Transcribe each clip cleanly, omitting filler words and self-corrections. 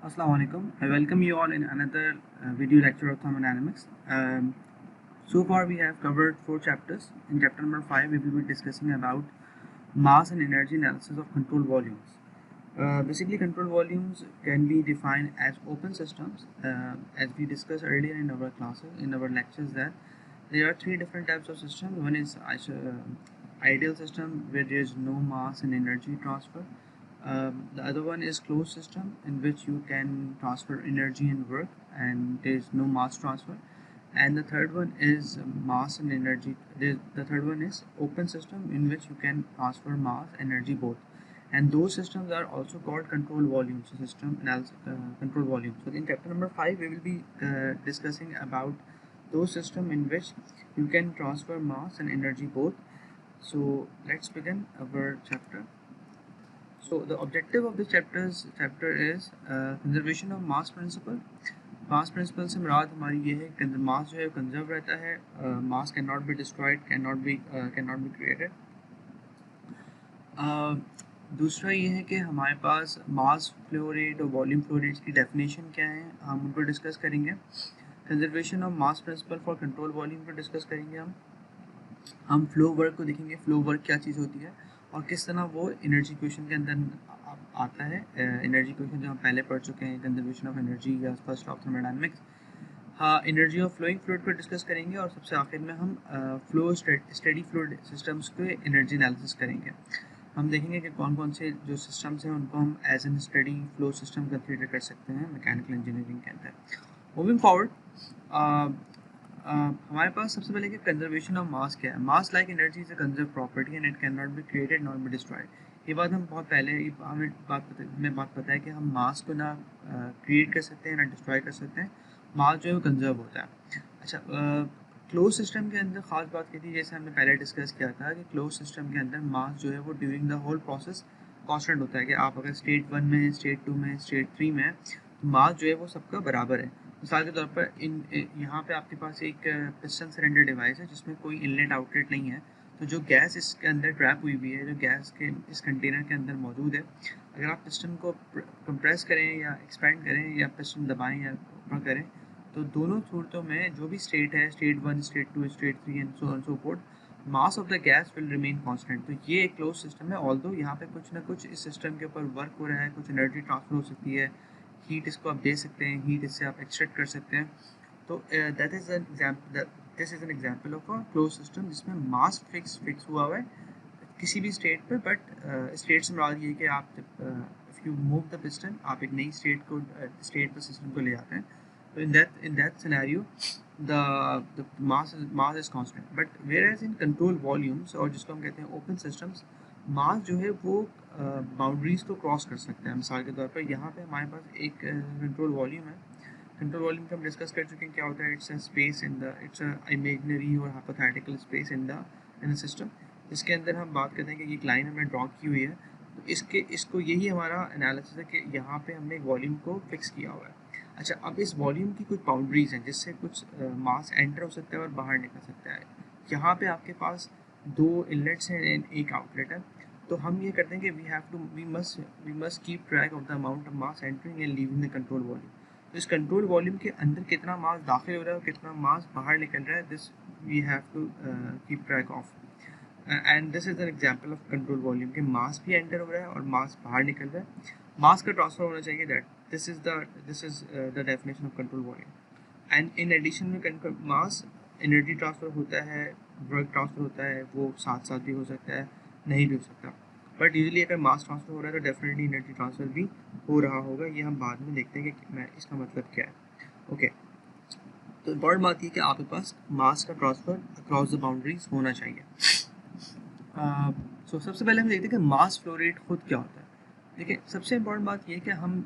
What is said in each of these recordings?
Assalamu alaikum. I welcome you all in another video lecture of thermodynamics. So far we have covered 4 chapters. In chapter number 5 we will be discussing about mass and energy analysis of control volumes. Basically control volumes can be defined as open systems. As we discussed earlier in our classes, in our lectures, that there are 3 different types of systems. One is ideal system where there is no mass and energy transfer. The other one is closed system in which you can transfer energy and work and there is no mass transfer. And the third one is mass and energy. The third one is open system in which you can transfer mass, energy both. And those systems are also called control volumes, system analysis, control volumes. So in chapter number 5 we will be discussing about those system in which you can transfer mass and energy both. So let's begin our chapter. So the objective of this chapter is conservation of mass principle. Mass principle से मुराद हमारी ये है कि मास जो है conserve रहता है, mass can not be destroyed, can not be created. दूसरा ये है कि हमारे पास मास फ्लो रेट और वॉल्यूम फ्लो रेट्स की डेफिनेशन क्या है, हम उनको डिस्कस करेंगे। Conservation of mass principle for control volume पर डिस्कस करेंगे। हम फ्लो वर्क को देखेंगे, फ्लो वर्क क्या चीज़ होती है और किस तरह वो एनर्जी इक्वेशन के अंदर आता है। एनर्जी इक्वेशन जो हम पहले पढ़ चुके हैं, कंजर्वेशन ऑफ एनर्जी या फर्स्ट लॉ ऑफ थर्मोडायनामिक्स। हाँ, एनर्जी ऑफ फ्लोइंग फ्लूइड पर डिस्कस करेंगे और सबसे आखिर में हम फ्लो स्टेडी फ्लूइड सिस्टम्स के एनर्जी एनालिसिस करेंगे। हम देखेंगे कि कौन कौन से जो सिस्टम्स हैं उनको हम as an steady flow system consider कर सकते हैं मैकेनिकल इंजीनियरिंग के अंदर। मूविंग फॉरवर्ड, हमारे पास सबसे पहले कि कंजर्वेशन ऑफ मास क्या है। मास like energy is a conserve property and it can not be created not be destroyed. ये बात हम बहुत पहले हमें बात पता है कि हम मास को ना क्रिएट कर सकते हैं ना डिस्ट्रॉय कर सकते हैं। मास जो है वो कंजर्व होता है। अच्छा, क्लोज सिस्टम के अंदर ख़ास बात की थी, जैसे हमने पहले डिस्कस किया था कि क्लोज सिस्टम के अंदर मास जो है वो during the whole process constant होता है कि आप अगर स्टेट 1 में है, स्टेट 2 में है, स्टेट 3 में है, तो मास जो है वो सबका बराबर है। मिसाल के तौर पर यहाँ पे आपके पास एक पिस्टन सिलेंडर डिवाइस है जिसमें कोई इनलेट आउटलेट नहीं है, तो जो गैस इसके अंदर ट्रैप हुई हुई है, जो गैस के इस कंटेनर के अंदर मौजूद है, अगर आप पिस्टन को कंप्रेस करें या एक्सपेंड करें या पिस्टन दबाएं या ऊपर करें, तो दोनों सूरतों में जो भी स्टेट है, state 1, state 2, state 3 and so fourth, mass of the gas will remain constant. तो ये एक क्लोज सिस्टम है। ऑल्दो यहाँ पे कुछ ना कुछ इस सिस्टम के ऊपर वर्क हो रहा है, कुछ एनर्जी ट्रांसफर हो सकती है, हीट इसको आप दे सकते हैं, हीट इससे आप एक्सट्रैक्ट कर सकते हैं। तो that is an example, this is an example of a close system जिसमें मास फिक्स हुआ हुआ है किसी भी स्टेट पर। बट स्टेट से मुराद ये है कि आप if you move the piston, आप एक नई स्टेट पर सिस्टम को ले आते हैं, तो in that scenario the mass is constant. But where as in control volumes, और जिसको हम कहते हैं ओपन सिस्टम्स, मास जो है वो बाउंड्रीज को क्रॉस कर सकते हैं। मिसाल के तौर पर यहाँ पे हमारे पास एक कंट्रोल वॉल्यूम है। कंट्रोल वॉल्यूम को हम डिस्कस कर चुके हैं क्या होता है। It's a space in the, it's a imaginary और hypothetical space in the system, इसके अंदर हम बात करते हैं कि एक लाइन हमने ड्रॉ की हुई है, तो इसको यही हमारा एनालिसिस है कि यहाँ पे हमने एक वॉल्यूम को फिक्स किया हुआ है। अच्छा, अब इस वॉल्यूम की कुछ बाउंड्रीज हैं जिससे कुछ मास एंटर हो सकता है और बाहर निकल सकता है। यहाँ पे आपके पास 2 इनलेट्स हैं एंड एक आउटलेट है। तो हम ये करते हैं कि we must keep track of the amount of mass entering and leaving the control volume. तो इस कंट्रोल वॉल्यूम के अंदर कितना मास दाखिल हो रहा है और कितना मास बाहर निकल रहा है, this we have to keep track of. And this is an example of control volume के मास भी एंटर हो रहा है और मास बाहर निकल रहा है, मास का ट्रांसफर होना चाहिए। That this is the definition of control volume. And in addition में मास एनर्जी ट्रांसफर होता है, वर्क ट्रांसफर होता है, वो साथ साथ भी हो सकता है, नहीं भी हो सकता। बट यूजुअली अगर मास ट्रांसफर हो रहा है तो डेफिनेटली एनर्जी ट्रांसफर भी हो रहा होगा। ये हम बाद में देखते हैं कि मैं इसका मतलब क्या है। ओके, तो इम्पॉर्टेंट बात ये कि आपके पास मास का ट्रांसफर अक्रॉस द बाउंड्रीज होना चाहिए। सो सबसे पहले हम देखते हैं कि मास फ्लो रेट खुद क्या होता है। देखिए, सबसे इम्पॉर्टेंट बात ये है कि हम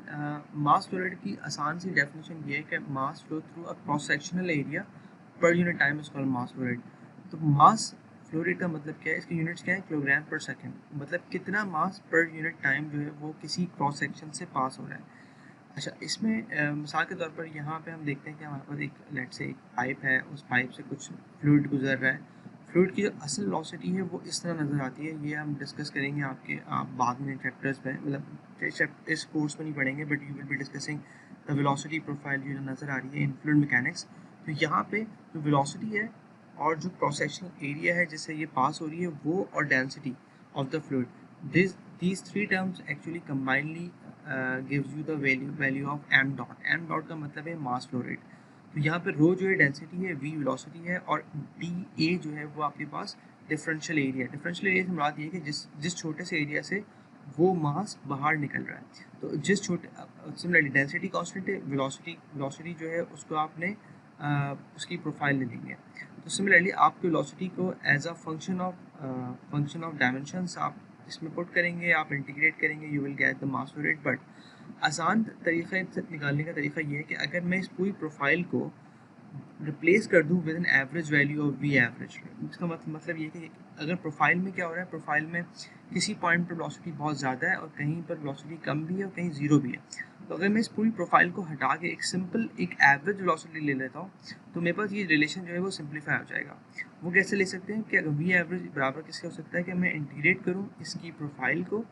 मास फ्लो रेट की आसान सी डेफिनेशन ये है कि mass flow through a cross sectional area पर unit time is called mass flow rate. तो मास फ्लो रेट का मतलब क्या है, इसकी यूनिट्स क्या है, किलोग्राम पर सेकेंड। मतलब कितना मास पर यूनिट टाइम जो है वो किसी क्रॉस सेक्शन से पास हो रहा है। अच्छा, इसमें मिसाल के तौर पर यहाँ पे हम देखते हैं कि हमारे पास एक लेट से एक पाइप है, उस पाइप से कुछ फ्लूइड गुजर रहा है। फ्लूइड की जो असल वेलोसिटी है वो इस तरह नज़र आती है, ये हम डिस्कस करेंगे आपके बाद में चैप्टर्स में, मतलब इस कोर्स में नहीं पढ़ेंगे, but you will be discussing the velocity profile जो नज़र आ रही है इन फ्लूइड मैकेनिक्स। तो यहाँ पे जो वेलोसिटी है और जो क्रॉस सेक्शनल एरिया है जिससे ये पास हो रही है वो, और density of the fluid, these three terms actually combinedly gives you the value of m dot. m dot का मतलब है मास फ्लो रेट। तो यहाँ पे रो जो है डेंसिटी है, v वेलोसिटी है, और डी ए जो है वो आपके पास डिफरेंशियल एरिया। डिफरेंशियल एरिया से मुराद ये है कि जिस छोटे से एरिया से वो मास बाहर निकल रहा है। तो जिस छोटे, सिमिलरली डेंसिटी कांस्टेंट है, वेलोसिटी जो है उसको आपने उसकी प्रोफाइल ले लेंगे। तो सिमिलरली आपकी वेलोसिटी को as a function of dimensions आप इसमें पुट करेंगे, आप इंटीग्रेट करेंगे, you will get the mass flow rate. But आसान तरीका निकालने का तरीका ये है कि अगर मैं इस पूरी प्रोफाइल को रिप्लेस कर दूँ with an average value of V average, इसका मतलब ये कि अगर प्रोफाइल में क्या हो रहा है, प्रोफाइल में किसी पॉइंट पर वेलोसिटी बहुत ज़्यादा है और कहीं पर वेलोसिटी कम भी है और कहीं ज़ीरो भी है। तो अगर मैं इस पूरी प्रोफाइल को हटा के एक सिंपल एक एवरेज वेलोसिटी ले लेता हूँ तो मेरे पास ये रिलेशन जो है वो सिंप्लीफाई हो जाएगा। वो कैसे ले सकते हैं कि अगर वी एवरेज बराबर किसके हो सकता है कि मैं इंटीग्रेट करूँ इसकी प्रोफाइल को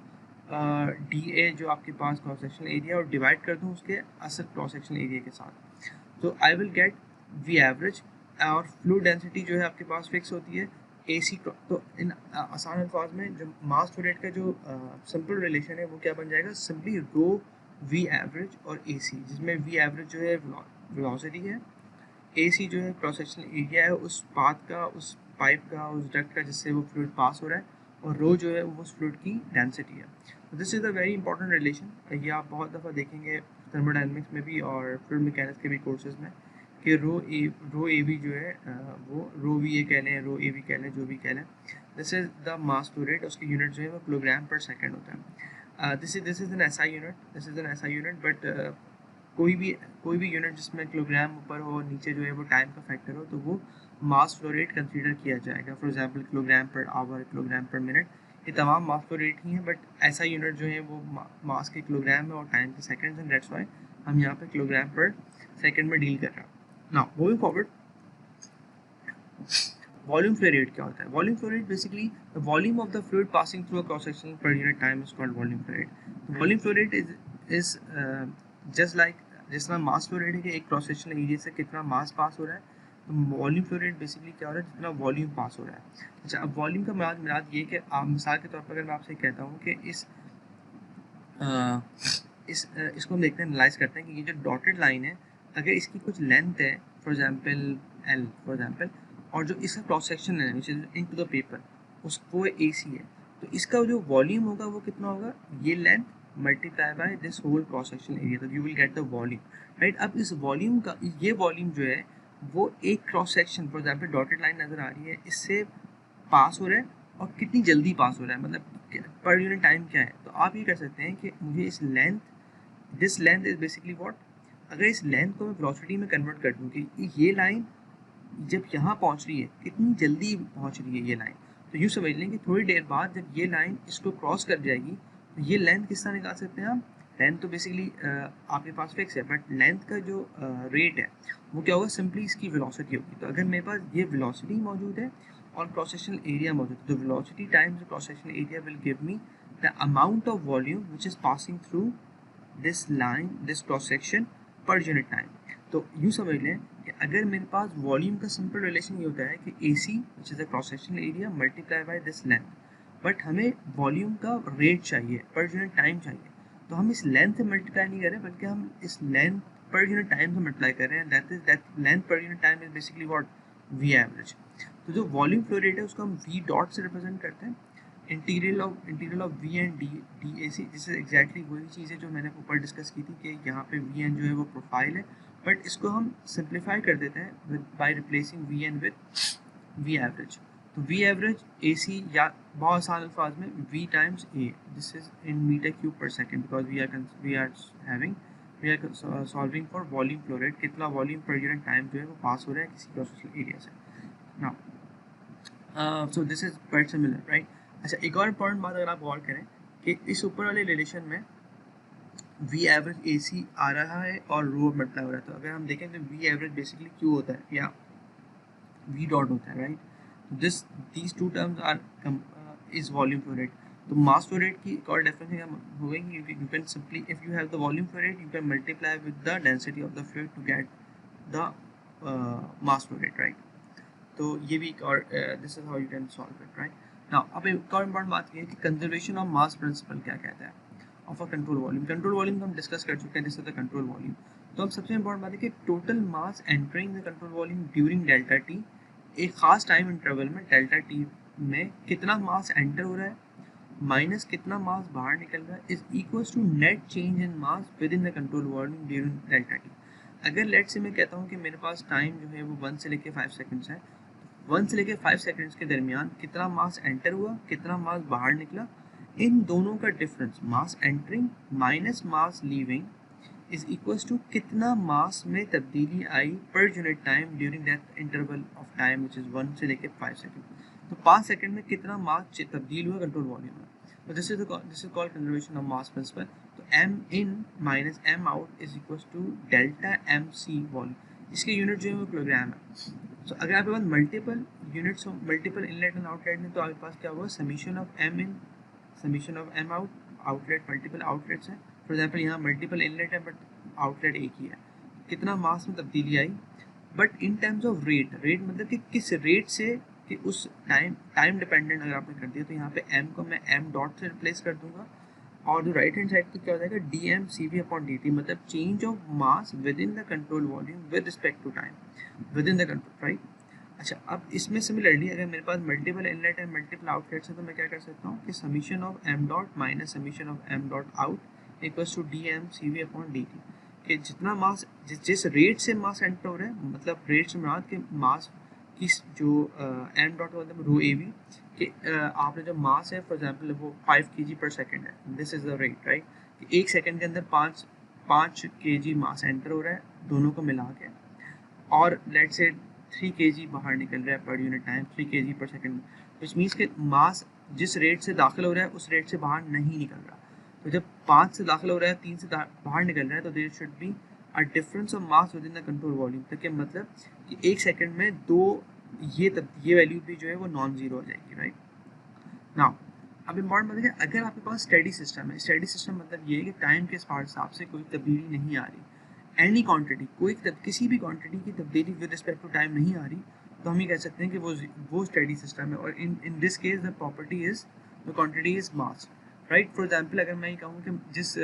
डी ए जो आपके पास क्रॉस सेक्शनल एरिया, और डिवाइड कर दूँ उसके असल क्रॉस सेक्शनल एरिया के साथ। तो I will get V average, और फ्लूइड डेंसिटी जो है आपके पास फिक्स होती है ए सी। तो इन आसान अल्फाज में जो मास फ्लो रेट का जो सिंपल रिलेशन है वो क्या बन जाएगा, सिंपली रो वी एवरेज और ए सी, जिसमें वी एवरेज जो है वेलोसिटी है, ए सी जो है क्रॉस सेक्शनल एरिया है उस पाथ का, उस पाइप का, उस डक्ट का जिससे वो फ्लूइड पास हो रहा है, और रो जो है वो उस फ्लूइड की डेंसिटी है। तो this is a very important relation. ये आप बहुत दफ़ा देखेंगे थर्मोडायनेमिक्स में भी और फ्लूइड मैकेनिक्स के भी कोर्सेज में कि रो ए वी जो है वो रो वी ए कह लें, रो ए वी कह लें, जो भी कह लें, this is the mass flow rate. उसकी यूनिट जो है वो किलोग्राम पर सेकेंड होता है। This is an SI unit, but कोई भी यूनिट जिसमें किलोग्राम ऊपर हो और नीचे जो है वो टाइम का फैक्टर हो तो वो मास फ्लो रेट कंसीडर किया जाएगा। For example kilogram per hour, kilogram पर मिनट, ये तमाम मास फ्लो रेट ही हैं, बट ऐसा यूनिट जो है वो मास के किलोग्राम है और टाइम के सेकंड्स एंड दैट्स व्हाई हम यहाँ पे किलोग्राम पर सेकंड में डील कर रहे हैं। Now moving forward, volume flow rate क्या होता है? Volume flow rate basically the volume of the fluid passing through a cross section per unit time is called volume flow rate. Volume flow rate is just like जिस तरह मास flow rate है कि एक cross sectional area से कितना मास पास हो रहा है, तो वॉल्यूम फ्लो रेट बेसिकली क्या हो रहा है, जितना वॉल्यूम पास हो रहा है। अच्छा, अब वॉल्यूम का मुराद ये कि आप मिसाल के तौर पर अगर मैं आपसे कहता हूँ कि इसको हम देखते हैं, एनालाइज करते हैं कि ये जो डॉटेड लाइन है अगर इसकी कुछ लेंथ है, for example L for example, और जो इसका क्रॉस सेक्शन है which is into the paper उसको ए सी है, तो इसका जो वॉल्यूम होगा वो कितना होगा, ये length multiply by this whole cross section area, तो you will get the volume, right. अब इस वॉल्यूम का, ये वॉल्यूम जो है वो एक cross section, for example dotted line नज़र आ रही है, इससे पास हो रहा है और कितनी जल्दी पास हो रहा है, मतलब पर यूनिट टाइम क्या है। तो आप ये कर सकते हैं कि मुझे इस length, this length is basically what, अगर इस लेंथ को मैं वेलोसिटी में कन्वर्ट कर दूँ कि ये लाइन जब यहाँ पहुँच रही है कितनी जल्दी पहुँच रही है ये लाइन, तो यूँ समझ लें कि थोड़ी देर बाद जब ये लाइन इसको क्रॉस कर जाएगी तो ये लेंथ किस तरह निकाल सकते हैं आप। लेंथ तो बेसिकली आपके पास फिक्स है, बट लेंथ का जो रेट है वो क्या होगा, सिंपली इसकी वेलोसिटी होगी। तो अगर मेरे पास ये वेलोसिटी मौजूद है और क्रॉस सेक्शनल एरिया मौजूद है, तो velocity times cross sectional area will give me the amount of volume which is passing through this line, this cross section per unit time. तो यूँ समझ लें कि अगर मेरे पास वॉल्यूम का सिंपल रिलेशन ये होता है कि A C which is the cross sectional area multiply by this length, but हमें वॉल्यूम का रेट चाहिए, पर यूनिट टाइम चाहिए, तो हम इस लेंथ से मल्टीप्लाई नहीं कर रहे बल्कि हम इस लेंथ पर यूनिट टाइम से मल्टीप्लाई कर रहे हैं, that length per unit time is basically what, V average. तो जो वॉल्यूम फ्लो रेट है उसको हम वी डॉट से रिप्रेजेंट करते हैं, integral of V and D A C, जिससे एग्जैक्टली वही चीज़ है जो मैंने ऊपर डिस्कस की थी कि यहाँ पे वी एन जो है वो प्रोफाइल है, बट इसको हम सिंप्लीफाई कर देते हैं by replacing V N with V average. तो वी एवरेज ए सी, या बहुत आसान अल्फाज में V times A, this is in meter cube per second, because we are solving for volume flow rate, कितना वॉल्यूम पर यूनिट टाइम जो है वो पास हो रहा है किसी प्रोसेस एरिया से। Now so this is quite similar, right. अच्छा, एक और इंपॉर्टेंट बात अगर आप गौर करें कि इस ऊपर वाले रिलेशन में वी एवरेज ए सी आ रहा है और रो मल्टीप्लाई हो रहा है, तो अगर हम देखें तो वी एवरेज बेसिकली क्यू होता है या वी डॉट होता है, right. This these two terms are is volume flow rate. तो मास फ्लो रेट की एक और डेफिनेशन क्या हो गई, you can simply if you have the volume flow rate you can multiply with the density of the fluid to get the mass flow rate, right. तो ये भी एक और this is how you can solve it, right. Now अब एक और important बात ये है कि कंजर्वेशन ऑफ मास प्रिंसिपल क्या कहता है of a control volume. Control volume तो हम डिस्कस कर चुके हैं, this is the control volume. तो अब सबसे इम्पोर्टेंट बात है कि total mass entering the control volume during delta T, एक खास टाइम इंटरवल में डेल्टा टी में कितना मास एंटर हो रहा है माइनस कितना मास बाहर निकल रहा है is equals to net change in mass with in the control volume during delta T. अगर लेट से मैं कहता हूँ कि मेरे पास टाइम जो है वो 1 से लेके 5 सेकंड्स है, 1 से लेके 5 सेकंड्स के दरमियान कितना मास एंटर हुआ कितना मास बाहर निकला, इन दोनों का difference mass entering minus mass leaving is equals to कितना मास में तब्दीली आई per unit time during that interval of time which is 1 से लेके 5 सेकंड। तो 5 सेकंड में कितना मास तब्दील हुआ कंट्रोल वॉल्यूम में। तो this is called conservation of mass principle. तो M in minus M out is equals to delta M C volume, इसके यूनिट जो है वो किलोग्राम है। तो अगर आपके पास मल्टीपल यूनिट्स हो मल्टीपल इनलेट एंड आउटलेट में तो आपके पास क्या हुआ summation of M in summation of M out, outlet multiple outlets हैं। फॉर एग्जांपल यहाँ मल्टीपल इनलेट है बट आउटलेट एक ही है, कितना मास में तब्दीली आई। But in terms of rate, rate मतलब कि किस रेट से कि उस टाइम डिपेंडेंट अगर आपने कर दिया तो यहाँ पे m को मैं m डॉट से रिप्लेस कर दूंगा और जो राइट हैंड साइड पे क्या हो जाएगा D M C V upon D T, मतलब change of mass with in the control volume with respect to time with in the control, right. अच्छा अब इसमें सिमिलरली अगर मेरे पास multiple inlet and multiple outlets है तो मैं क्या कर सकता हूँ कि summation of M dot minus summation of M dot out equals to D M C V upon D T, कि जितना मास जिस रेट से मास एंटर हो रहा है, मतलब रेट से मुराद के मास की जो एम डॉट मतलब रो ए वी कि आपने जो मास है फॉर एग्जांपल वो 5 kg पर सेकंड है, this is the rate, right. कि एक सेकंड के अंदर 5 kg मास एंटर हो रहा है दोनों को मिला के, और लेट से 3 kg बाहर निकल रहा है पर यूनिट टाइम 3 kg पर सेकंड, विच मीन्स कि मास जिस रेट से दाखिल हो रहा है उस रेट से बाहर नहीं निकल रहा। तो जब 5 से दाखिल हो रहा है 3 से बाहर निकल रहा है तो there should be a difference of mass with in the control volume, तो क्या मतलब कि एक सेकंड में दो ये वैल्यू भी जो है वो नॉन जीरो हो जाएगी, राइट। नाउ अब इम्पॉर्टेंट बात है अगर आपके पास स्टडी सिस्टम है, स्टडी सिस्टम मतलब ये है कि टाइम के हिसाब से कोई तब्दीली नहीं आ रही, एनी क्वांटिटी किसी भी क्वांटिटी की तब्दीली विद रिस्पेक्ट टू टाइम नहीं आ रही, तो हम ये कह सकते हैं कि वो स्टडी सिस्टम है। और in this case the property is the quantity is mass, right. For example अगर मैं ये कहूँ कि जिस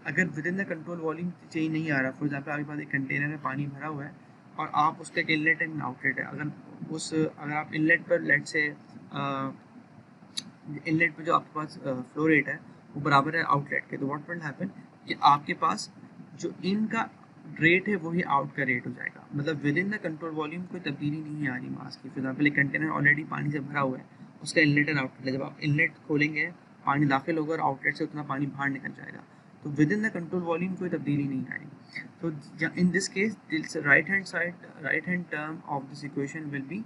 अगर with in the control volume change नहीं आ रहा, फॉर एग्जांपल आपके पास एक कंटेनर में पानी भरा हुआ है और आप उसका एक इनलेट एंड आउटलेट है, अगर आप इनलेट पर लेट से इनलेट पे जो आपके पास फ्लो रेट है वो बराबर है आउटलेट के, तो व्हाट विल हैपन कि आपके पास जो इन का रेट है वही आउट का रेट हो जाएगा, मतलब with in the control volume कोई तब्दीली नहीं आ रही मास की। फॉर एग्जाम्पल एक कंटेनर ऑलरेडी पानी से भरा हुआ है, उसका इनलेट एंड आउटलेट है, जब आप इनलेट खोलेंगे पानी दाखिल होगा और आउटलेट से उतना पानी बाहर निकल जाएगा, तो with in the control volume कोई तब्दीली नहीं आएगी। तो in this case right hand term of this equation will be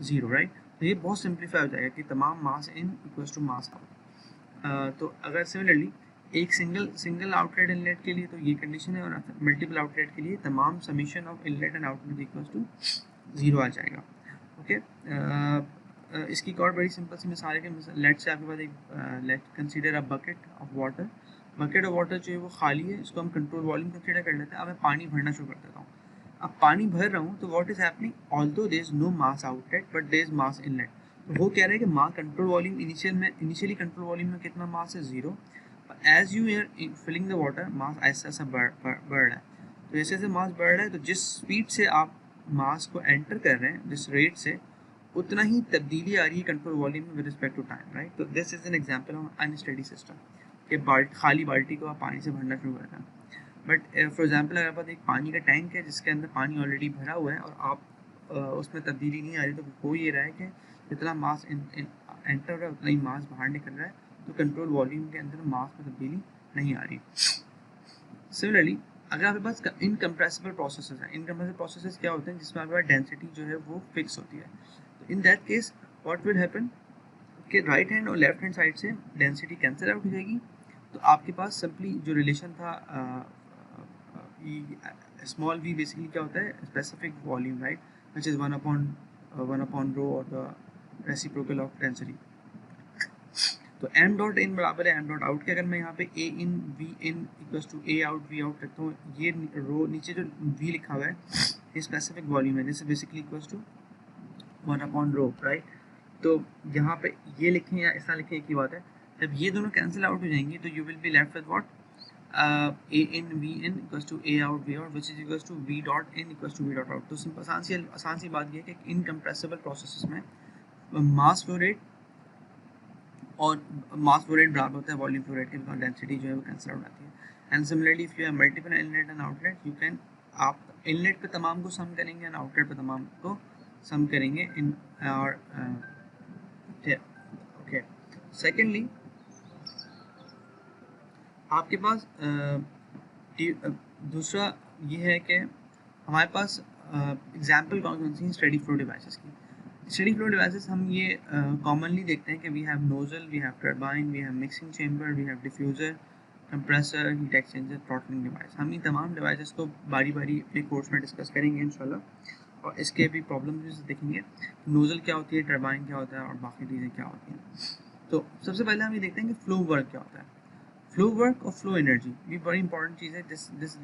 zero, right. तो ये बहुत सिंप्लीफाई हो जाएगा कि तमाम मास इन इक्वल्स टू मास आउट। तो अगर सिमिलरली एक सिंगल आउटलेट इनलेट के लिए तो ये कंडीशन है, और मल्टीपल आउटलेट के लिए तमाम summation of inlet and outlet equals to zero आ जाएगा, ओके। इसकी एक और बड़ी सिंपल सी मिसाल है कि लेट से आपके पास एक late consider a bucket of water, bucket of water जो है वो खाली है, इसको हम कंट्रोल वॉल्यूम कंसीडर कर लेते हैं। अब मैं पानी भरना शुरू कर देता हूँ, अब पानी भर रहा हूँ तो what is happening although there is no mass outlet but there is mass inlet, तो वो कह रहा है कि mass control volume initially control volume में कितना मास है zero, as you are filling the water mass ऐसा ऐसा बढ़ रहा है। तो जैसे जैसे मास बढ़ रहा है तो जिस स्पीड से आप मास को एंटर कर रहे हैं जिस रेट से उतना ही तब्दीली आ रही है कंट्रोल वॉल्यूम में with respect to time, right. तो this is an example of unsteady system कि खाली बाल्टी को आप पानी से भरना शुरू कर रहे हैं। बट फॉर एग्जांपल अगर आपके पास एक पानी का टैंक है जिसके अंदर पानी ऑलरेडी भरा हुआ है और आप उसमें तब्दीली नहीं आ रही, तो हो ये रहा है कि जितना मास एंटर हो रहा है उतना ही मास बाहर निकल रहा है, तो कंट्रोल वॉल्यूम के अंदर मास में तब्दीली नहीं आ रही। सिमिलरली अगर आपके पास इनकम्प्रेसिबल प्रोसेसेस हैं, इनकम्प्रेसिबल प्रोसेसेस क्या होते हैं जिसमें आपके पास डेंसिटी जो है वो फिक्स होती है, तो in that case what will happen कि राइट हैंड और लेफ्ट हैंड साइड से डेंसिटी कैंसिल आउट हो जाएगी, तो आपके पास सिंपली जो रिलेशन था स्मॉल वी बेसिकली क्या होता है specific volume, right, which is one upon rho और द रेसिप्रोकल ऑफ डेंसिटी। तो m डॉट इन बराबर है m डॉट आउट के। अगर मैं यहाँ पे a in v in equals to a out v out रखता हूँ, ये रो नीचे जो v लिखा हुआ है ये स्पेसिफिक वॉल्यूम है, this is basically equals to 1 upon rho, right. तो यहाँ पे ये लिखें या ऐसा लिखें एक ही बात है। जब ये दोनों कैंसिल आउट हो जाएंगी तो you will be left with what, a in v in equals to a out v out which is equals to v dot in equals to v dot out। तो सिंपल आसान सी बात ये है कि incompressible processes में मास flow rate और मास flow rate बराबर होता है वॉल्यूम फ्लो रेट के, बिकॉज डेंसिटी जो है वो कैंसिल आउट आती है। And similarly if you have multiple inlet and outlet, you can, आप इनलेट पे तमाम को सम करेंगे एंड आउटलेट पे तमाम को सम करेंगे इन और ओके। सेकेंडली आपके पास दूसरा ये है कि हमारे पास एग्जाम्पल कौन सी स्टडी फ्लो डिवाइसेस की। स्टडी फ्लो डिवाइसेस हम ये कॉमनली देखते हैं कि we have nozzle, we have turbine, we have mixing chamber, we have diffuser, compressor, heat exchanger, throttling device. हम ये तमाम डिवाइसेस को बारी बारी अपने कोर्स में डिस्कस करेंगे इंशाल्लाह, और इसके भी प्रॉब्लम्स भी देखेंगे, नोजल क्या होती है, टर्बाइन क्या होता है और बाकी चीज़ें क्या होती हैं। तो सबसे पहले हम ये देखते हैं कि फ्लो वर्क क्या होता है। फ्लो वर्क और फ्लो एनर्जी ये बड़ी इंपॉर्टेंट चीज़ है।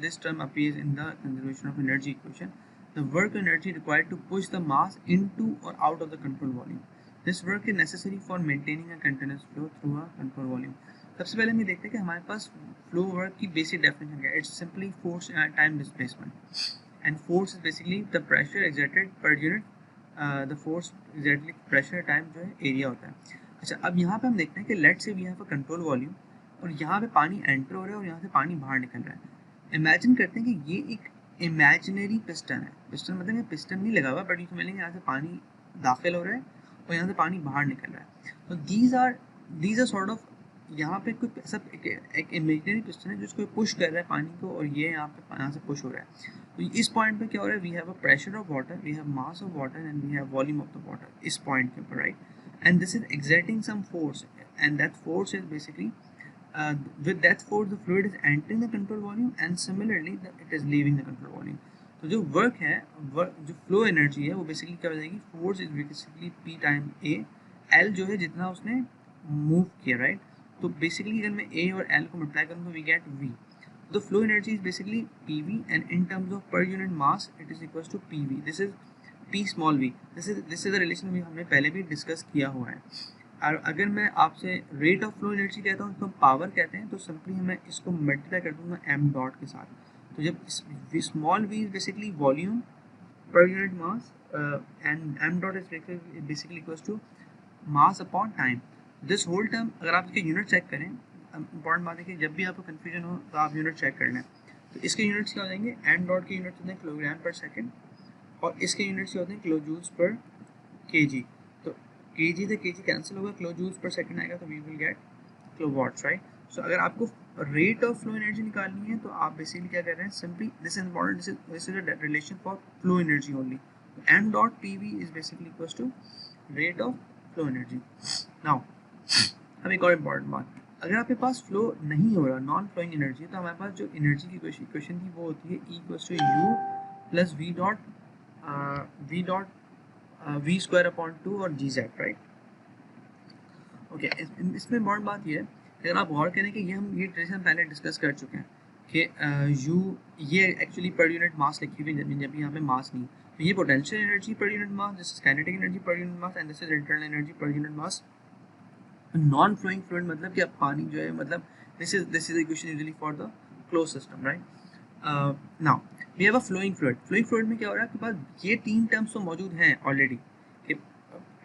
This term appears in the conservation of energy equation. The work energy required to push the mass into और out of the control volume. This work is necessary for maintaining a continuous flow through a control volume. सबसे पहले हम ये देखते हैं कि हमारे पास फ्लो वर्क की बेसिक डेफिनेशन क्या है। It's simply force time displacement, and force is basically the pressure exerted per unit, the force exerted pressure time जो है एरिया होता है। अच्छा, अब यहाँ पे हम देखते हैं कि let say we have a control volume और यहाँ पे पानी एंटर हो रहा है और यहाँ से पानी बाहर निकल रहा है। इमेजिन करते हैं कि ये एक इमेजिनरी पिस्टन है। पिस्टन मतलब ये पिस्टन नहीं लगा हुआ, बट यूँ मिलेंगे यहाँ से पानी दाखिल हो रहा है और यहाँ से पानी बाहर निकल रहा है। तो दीज आर सॉर्ट ऑफ, यहाँ पे कोई सब एक इमेजिनरी पिस्टन है जिसको पुश कर रहा है पानी को, और ये यहाँ से पुश हो रहा है। तो इस पॉइंट पे क्या हो रहा है, we have a pressure of water, we have mass of water and we have volume of the water इस पॉइंट के ऊपर, right. And this is exerting some force, and that force is basically with that force the fluid is entering the control volume and similarly it is leaving the control volume। तो जो work है, जो flow energy है वो basically क्या हो जाएगी, force is basically P time A, L जो है जितना उसने मूव किया, राइट। तो बेसिकली अगर मैं ए और एल को मल्टीप्लाई करूँ तो we get V. The flow energy is basically PV, and in terms of per unit mass it is equals to PV। This is P small v। This is the relation भी हमने पहले भी discuss किया हुआ है। और अगर मैं आपसे रेट ऑफ फ्लो एनर्जी कहता हूँ तो पावर कहते हैं, तो सिंपली मैं इसको मल्टीप्लाई कर दूंगा m डॉट के साथ। तो जब small v is basically volume per unit mass and m dot is basically equals to mass upon time. This whole term अगर आप इसके यूनिट चेक करें, इंपॉर्टेंट बात है कि जब भी आपको कन्फ्यूजन हो तो आप यूनिट चेक कर लें। तो इसके यूनिट्स क्या हो जाएंगे, m डॉट के यूनिट्स होते हैं किलोग्राम पर सेकेंड, और इसके यूनिट्स क्या होते हैं किलो जूल्स पर kg। तो kg से kg कैंसिल होगा, किलो जूल्स पर सेकंड आएगा, तो we will get kilo watts, right. So अगर आपको रेट ऑफ फ्लो एनर्जी निकालनी है तो आप बेसिकली क्या कर रहे हैं, simply this is important, this is a relation for flow energy only. m dot pv is basically equals to rate of flow energy. Now अब एक और इम्पॉर्टेंट बात, अगर आपके पास फ्लो नहीं हो रहा, नॉन फ्लोइंग एनर्जी, तो हमारे पास जो एनर्जी की इक्वेशन थी वो होती है E equals to u plus V dot V square upon 2 और जी जेड, राइट। ओके, इसमें बहुत बात ये है, अगर आप गौर करें कि ये हम ये ट्रेसन पहले डिस्कस कर चुके हैं कि यू ये एक्चुअली पर यूनिट मास लिखी हुई है, जब यहाँ पे मास नहीं, तो ये potential energy per unit mass, this is kinetic energy per unit mass, and this is internal energy per unit mass. Non flowing fluid मतलब कि अब पानी जो है, मतलब this is equation usually for the close system, right. Now we have a flowing fluid. Flowing fluid में क्या हो रहा है, आपके पास ये तीन टर्म्स तो मौजूद हैं ऑलरेडी,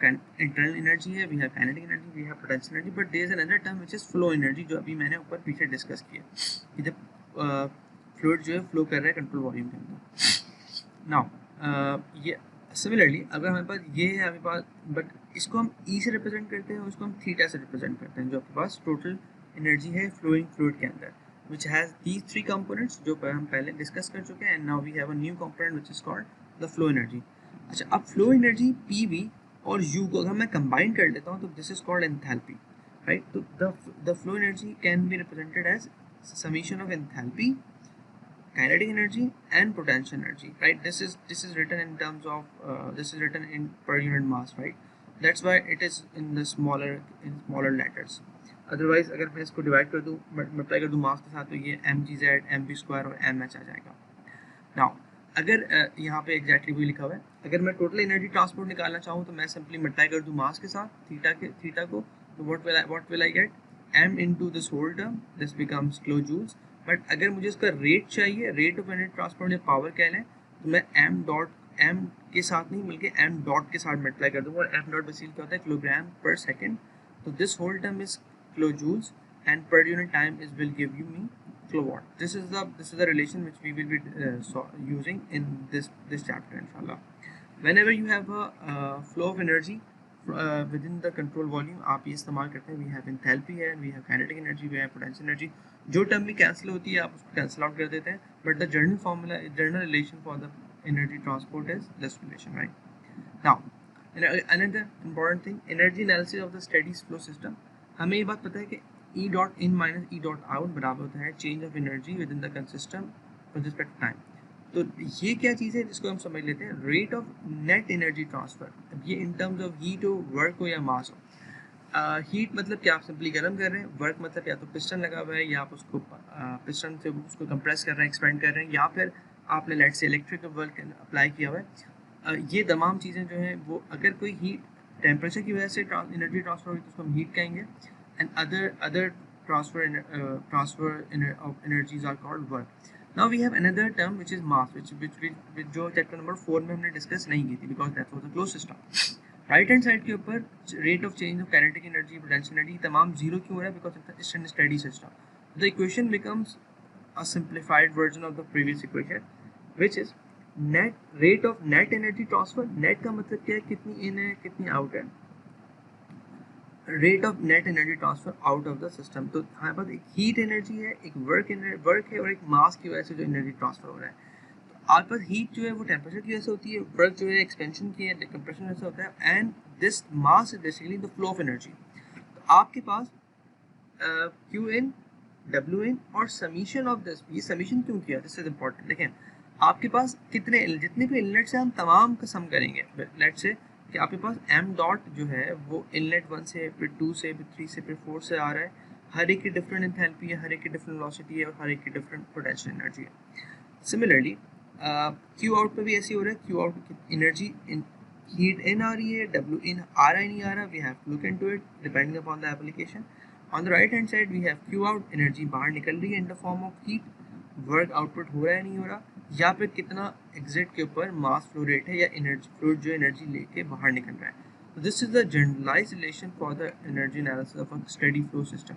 इंटरनल एनर्जी है, we have kinetic energy, we have potential energy, but there is another term which is flow energy, जो अभी मैंने ऊपर पीछे डिस्कस किया कि जब फ्लूइड जो है फ्लो कर रहा है कंट्रोल वॉल्यूम के अंदर। नाउ ये सिमिलरली अगर हमारे पास ये है हमारे पास, बट इसको हम ई से रिप्रेजेंट करते हैं और इसको हम थीटा से रिप्रेजेंट करते हैं, जो आपके पास टोटल एनर्जी है फ्लोइंग फ्लूइड के अंदर, which has these three components जो हम पहले डिस्कस कर चुके हैं, and now we have a new component which is called the flow energy। अच्छा, अब फ्लो एनर्जी PV और U को अगर मैं कंबाइन कर लेता हूँ तो this is called enthalpy, right. तो the flow energy can be represented as summation of enthalpy, kinetic energy and potential energy, right। This is written in terms of this is written in per unit mass, right। That's why it is in smaller letters. Otherwise अगर मैं इसको divide कर दूँ, multiply कर दूँ मास के साथ, तो ये mgz, mv² और mh आ जाएगा। नाउ अगर यहाँ पे एग्जैक्टली वही लिखा हुआ है, अगर मैं टोटल एनर्जी ट्रांसपोर्ट निकालना चाहूँ तो मैं सिंपली मल्टीप्लाई कर दूँ मास के साथ थीटा को, तो what will I get, m into this whole term, this becomes kilo joules. But अगर मुझे इसका रेट चाहिए, रेट ऑफ एनर्जी ट्रांसपोर्ट या पावर कह लें, तो मैं m के साथ नहीं बल्कि m डॉट के साथ मल्टीप्लाई कर दूँगा, और m डॉट बेसिकली क्या होता है, किलोग्राम पर सेकेंड। तो this whole term is kilo joules and per unit time is will give you me kilowatt. This is the relation which we will be using in this chapter inshallah. Whenever you have a flow of energy within the control volume, आप ये इस्तेमाल करते हैं, we have enthalpy है, we have kinetic energy, we have potential energy। जो term भी cancel होती है आप उसको कैंसिल आउट कर देते हैं, but the general relation for the energy transport is this relation, right? Now another important thing, energy analysis of the steady flow system। हमें ये बात पता है कि E dot in minus E dot out बराबर होता है change of energy with in the system with respect to time. तो ये क्या चीज़ है जिसको हम समझ लेते हैं, rate of net energy transfer. अब ये इन टर्म्स ऑफ हीट हो, वर्क हो या मास हो। हीट मतलब कि आप सिंपली गर्म कर रहे हैं, वर्क मतलब या तो पिस्टन लगा हुआ है या आप उसको पिस्टन से उसको कंप्रेस कर रहे हैं, एक्सपेंड कर रहे हैं, या फिर आपने लेट से इलेक्ट्रिक वर्क अप्लाई किया हुआ है। ये तमाम चीज़ें जो हैं वो अगर कोई हीट टेम्परेचर की वजह से एनर्जी ट्रांसफर होगी तो उसको हम हीट कहेंगे, and other transfer of energies are called work. Now we have another term which is mass, which जो चैप्टर नंबर 4 में हमने डिस्कस नहीं की थी, because that was a closed system। Right hand side के ऊपर rate of change of kinetic energy, potential energy तमाम zero क्यों हो रहा है, because it's an steady system. The equation becomes a simplified version of the previous equation, which is net rate of net energy transfer। net का मतलब क्या है, कितनी इन है कितनी आउट है, rate of net energy transfer out of the system. तो हमारे पास एक हीट एनर्जी है, एक वर्क है, और एक मास की वजह से जो एनर्जी ट्रांसफर हो रहा है। तो आपके पास हीट जो है वो टेम्परेचर की वजह से होती है, वर्क जो है एक्सपेंशन की है, डिकम्प्रेशन वजह से होता है, and this mass is basically the flow of energy. तो आपके पास क्यू इन, डब्ल्यू इन और समीशन ऑफ दिस, ये समीशन क्यों किया, दिस इज इंपॉर्टेंट। देखें आपके पास कितने, जितने भी इनलेट से हम तमाम का सम करेंगे, लेट से कि आपके पास m डॉट जो है वो इनलेट 1 से, फिर 2 से, फिर 3 से, फिर 4 से आ रहा है, हर एक की डिफरेंट एंथैल्पी है, हर एक की डिफरेंट वेलोसिटी है, और हर एक की डिफरेंट पोटेंशियल एनर्जी है। सिमिलरली क्यू आउट पे भी ऐसे हो रहा है, क्यू आउट की एनर्जी हीट इन आ रही है, डब्ल्यू इन आ रहा है नहीं आ रहा, we have to look into it depending upon the application. On the right hand side we have Q out, energy बाहर निकल रही है in the form of heat, work output हो रहा है नहीं हो रहा, या फिर कितना एग्जिट के ऊपर मास फ्लो रेट है या एनर्जी फ्लूइड जो एनर्जी लेके बाहर निकल रहा है। This is the generalised relation for the energy analysis of a steady flow system.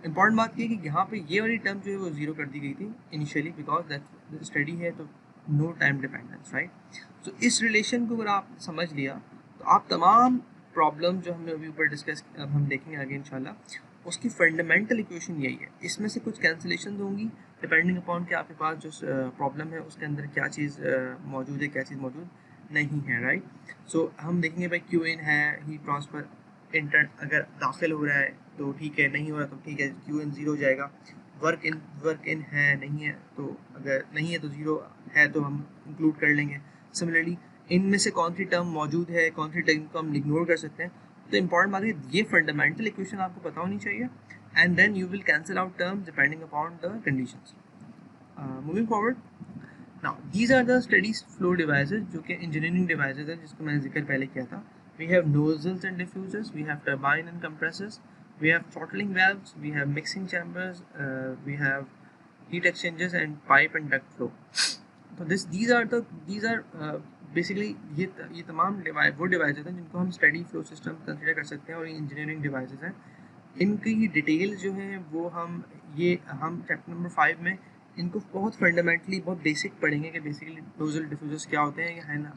Important बात ये है कि यहाँ पे ये वाली टर्म जो है वो जीरो कर दी गई थी इनिशियली, बिकॉज दैट स्टडी है तो नो टाइम डिपेंडेंस, राइट। तो इस रिलेशन को अगर आप समझ लिया तो आप तमाम प्रॉब्लम जो हमने अभी ऊपर डिस्कस, अब हम देखेंगे आगे इंशाल्लाह, उसकी फंडामेंटल इक्वेशन यही है। इसमें से कुछ कैंसिलेशन होंगी डिपेंडिंग अपॉन कि आपके पास जो प्रॉब्लम है उसके अंदर क्या चीज़ मौजूद है, क्या चीज़ मौजूद नहीं है, राइट। सो हम देखेंगे भाई क्यू इन है, हीट ट्रांसफर इंटर अगर दाखिल हो रहा है तो ठीक है, नहीं हो रहा तो ठीक है, क्यू इन ज़ीरो जाएगा। वर्क इन है नहीं है, तो अगर नहीं है तो ज़ीरो है तो हम इंक्लूड कर लेंगे। सिमिलरली इनमें से कौन सी टर्म मौजूद है, कौन सी टर्म को हम इग्नोर कर सकते हैं। तो इंपॉर्टेंट बात है ये फंडामेंटल इक्वेशन आपको पता होनी चाहिए, and then you will cancel out terms depending upon the conditions. Moving forward, now these are the steady flow devices, जो कि इंजीनियरिंग डिवाइसेस है जिसको मैंने जिक्र पहले किया था। We have nozzles and diffusers, we have turbine and compressors, we have throttling valves, we have mixing chambers, we have heat exchangers and pipe and duct flow। तो these are basically ये तमाम वो डिवाइसेस हैं जिनको हम study flow system consider कर सकते हैं, और ये इंजीनियरिंग डिवाइसेस हैं। इनकी डिटेल्स जो हैं वो हम चैप्टर नंबर 5 में इनको बहुत फंडामेंटली, बहुत बेसिक पढ़ेंगे कि बेसिकली नोजल डिफ्यूजर्स क्या होते हैं, है ना।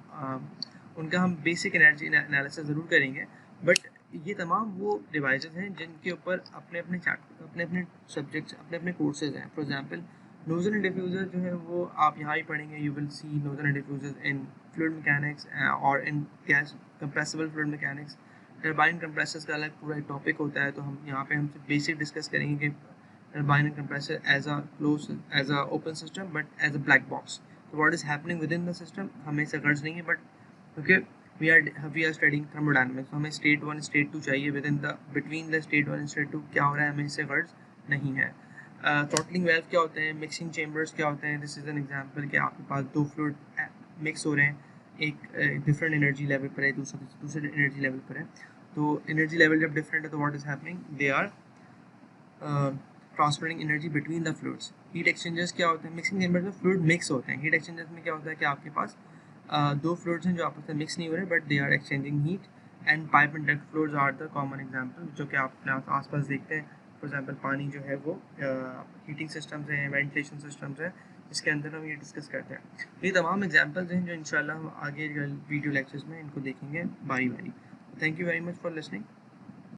उनका हम बेसिक एनर्जी एनालिसिस ज़रूर करेंगे, बट ये तमाम वो डिवाइसेस हैं जिनके ऊपर अपने अपने चैप्टर, अपने अपने सब्जेक्ट्स, अपने अपने कोर्सेज हैं। For example nozzle and diffuser जो है वो आप यहाँ ही पढ़ेंगे, you will see nozzle and diffuser in fluid mechanics और in gas compressible fluid mechanics. Turbine compressors का अलग पूरा टॉपिक होता है, तो हम यहाँ पे हम बेसिक डिस्कस करेंगे कि turbine and compressor as a open system but as a black box. तो what is happening with in the system हमें इससे गर्ज नहीं है, बट क्योंकि वी आर स्टडिंग थर्मोडायनामिक्स, तो हमें स्टेट 1 स्टेट 2 चाहिए, with in the between the state 1 state 2 क्या हो रहा है हमें इससे गर्ज नहीं है। थ्रॉटलिंग वेल्व क्या होते हैं, मिक्सिंग चेम्बर्स क्या होते हैं, दिस इज एन एग्जांपल कि आपके पास दो फ्लूइड मिक्स हो रहे हैं, एक डिफरेंट एनर्जी लेवल पर है, दूसरे एनर्जी लेवल पर है। तो एनर्जी लेवल जब डिफरेंट है तो what is happening, they are transferring energy between the fluids. Heat exchangers क्या होते हैं, मिक्सिंग चेम्बर में फ्लूइड मिक्स होते हैं। हीट एक्सचेंजर्स में क्या होता है कि आपके पास दो फ्लूइड्स हैं जो आपस में मिक्स नहीं हो रहे, but they are exchanging heat, and pipe and duct fluids are the common example जो कि आप अपने आसपास देखते हैं। फॉर एग्जांपल पानी जो है वो हीटिंग सिस्टम्स हैं, वेंटिलेशन सिस्टम्स हैं, जिसके अंदर हम ये डिस्कस करते हैं। ये तमाम एग्जांपल्स हैं जो इंशाल्लाह हम आगे वीडियो लेक्चर्स में इनको देखेंगे बारी बारी। Thank you very much for listening.